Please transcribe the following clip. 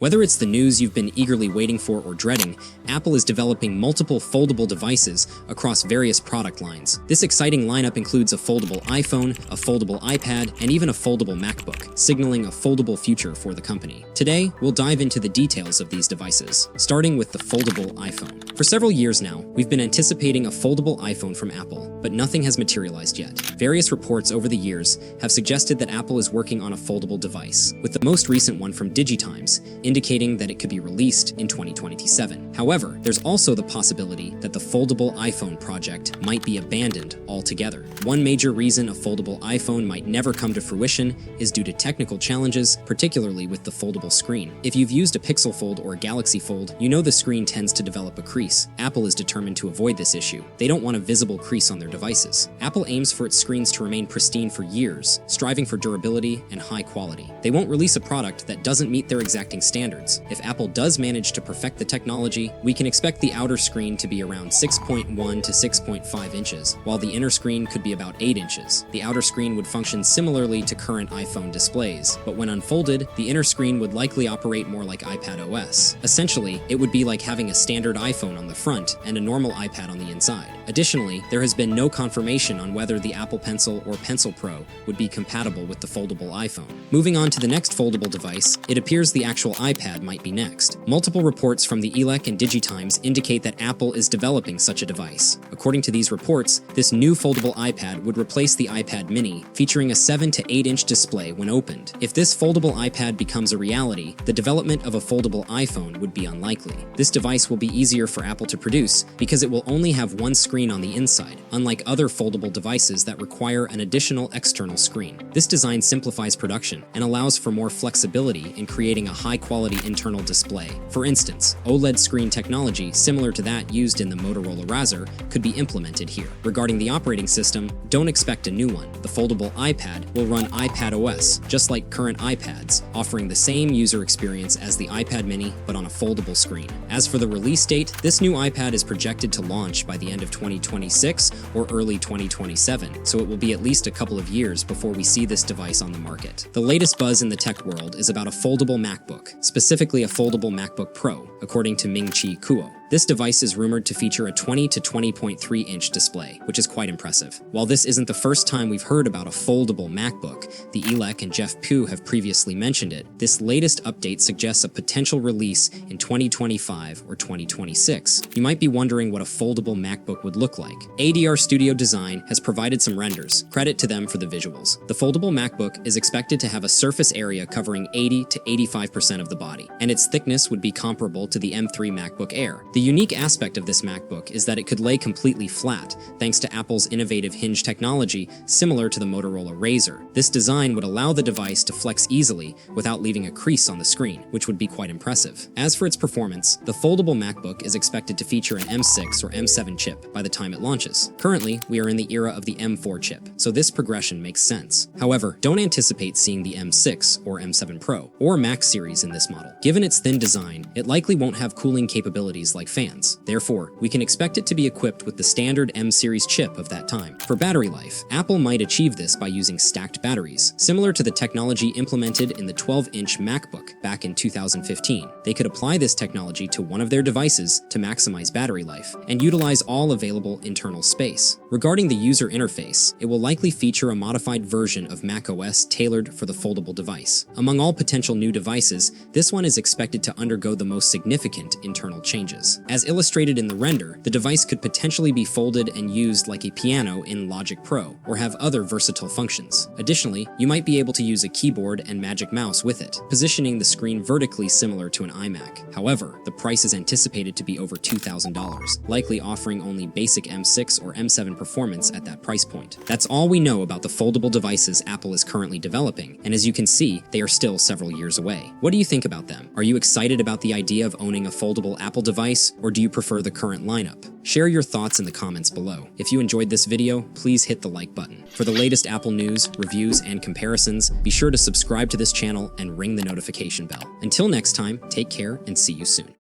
Whether it's the news you've been eagerly waiting for or dreading, Apple is developing multiple foldable devices across various product lines. This exciting lineup includes a foldable iPhone, a foldable iPad, and even a foldable MacBook, signaling a foldable future for the company. Today, we'll dive into the details of these devices, starting with the foldable iPhone. For several years now, we've been anticipating a foldable iPhone from Apple, but nothing has materialized yet. Various reports over the years have suggested that Apple is working on a foldable device, with the most recent one from Digitimes indicating that it could be released in 2027. However, there's also the possibility that the foldable iPhone project might be abandoned altogether. One major reason a foldable iPhone might never come to fruition is due to technical challenges, particularly with the foldable screen. If you've used a Pixel Fold or a Galaxy Fold, you know the screen tends to develop a crease. Apple is determined to avoid this issue. They don't want a visible crease on their devices. Apple aims for its screens to remain pristine for years, striving for durability and high quality. They won't release a product that doesn't meet their exacting standards. If Apple does manage to perfect the technology, we can expect the outer screen to be around 6.1 to 6.5 inches, while the inner screen could be about 8 inches. The outer screen would function similarly to current iPhone displays, but when unfolded, the inner screen would likely operate more like iPad OS. Essentially, it would be like having a standard iPhone on the front and a normal iPad on the inside. Additionally, there has been no confirmation on whether the Apple Pencil or Pencil Pro would be compatible with the foldable iPhone. Moving on to the next foldable device, it appears the actual iPad might be next. Multiple reports from the ELEC and Digitimes indicate that Apple is developing such a device. According to these reports, this new foldable iPad would replace the iPad mini, featuring a 7 to 8 inch display when opened. If this foldable iPad becomes a reality, the development of a foldable iPhone would be unlikely. This device will be easier for Apple to produce because it will only have one screen on the inside, unlike other foldable devices that require an additional external screen. This design simplifies production and allows for more flexibility in creating a high-quality internal display. For instance, OLED screen technology similar to that used in the Motorola Razr could be implemented here. Regarding the operating system, don't expect a new one. The foldable iPad will run iPad OS, just like current iPads, offering the same user experience as the iPad mini, but on a foldable screen. As for the release date, this new iPad is projected to launch by the end of 2026 or early 2027, so it will be at least a couple of years before we see this device on the market. The latest buzz in the tech world is about a foldable MacBook, specifically a foldable MacBook Pro, according to Ming-Chi Kuo. This device is rumored to feature a 20 to 20.3 inch display, which is quite impressive. While this isn't the first time we've heard about a foldable MacBook, the ELEC and Jeff Pugh have previously mentioned it. This latest update suggests a potential release in 2025 or 2026. You might be wondering what a foldable MacBook would look like. ADR Studio Design has provided some renders. Credit to them for the visuals. The foldable MacBook is expected to have a surface area covering 80 to 85% of the body, and its thickness would be comparable to the M3 MacBook Air. The unique aspect of this MacBook is that it could lay completely flat, thanks to Apple's innovative hinge technology similar to the Motorola Razr. This design would allow the device to flex easily without leaving a crease on the screen, which would be quite impressive. As for its performance, the foldable MacBook is expected to feature an M6 or M7 chip by the time it launches. Currently, we are in the era of the M4 chip, so this progression makes sense. However, don't anticipate seeing the M6 or M7 Pro or Max series in this model. Given its thin design, it likely won't have cooling capabilities like fans. Therefore, we can expect it to be equipped with the standard M series chip of that time. For battery life, Apple might achieve this by using stacked batteries, similar to the technology implemented in the 12-inch MacBook back in 2015. They could apply this technology to one of their devices to maximize battery life and utilize all available internal space. Regarding the user interface, it will likely feature a modified version of macOS tailored for the foldable device. Among all potential new devices, this one is expected to undergo the most significant internal changes. As illustrated in the render, the device could potentially be folded and used like a piano in Logic Pro, or have other versatile functions. Additionally, you might be able to use a keyboard and magic mouse with it, positioning the screen vertically similar to an iMac. However, the price is anticipated to be over $2,000, likely offering only basic M6 or M7 performance at that price point. That's all we know about the foldable devices Apple is currently developing, and as you can see, they are still several years away. What do you think about them? Are you excited about the idea of owning a foldable Apple device, or do you prefer the current lineup? Share your thoughts in the comments below. If you enjoyed this video, please hit the like button. For the latest Apple news, reviews, and comparisons, be sure to subscribe to this channel and ring the notification bell. Until next time, take care and see you soon.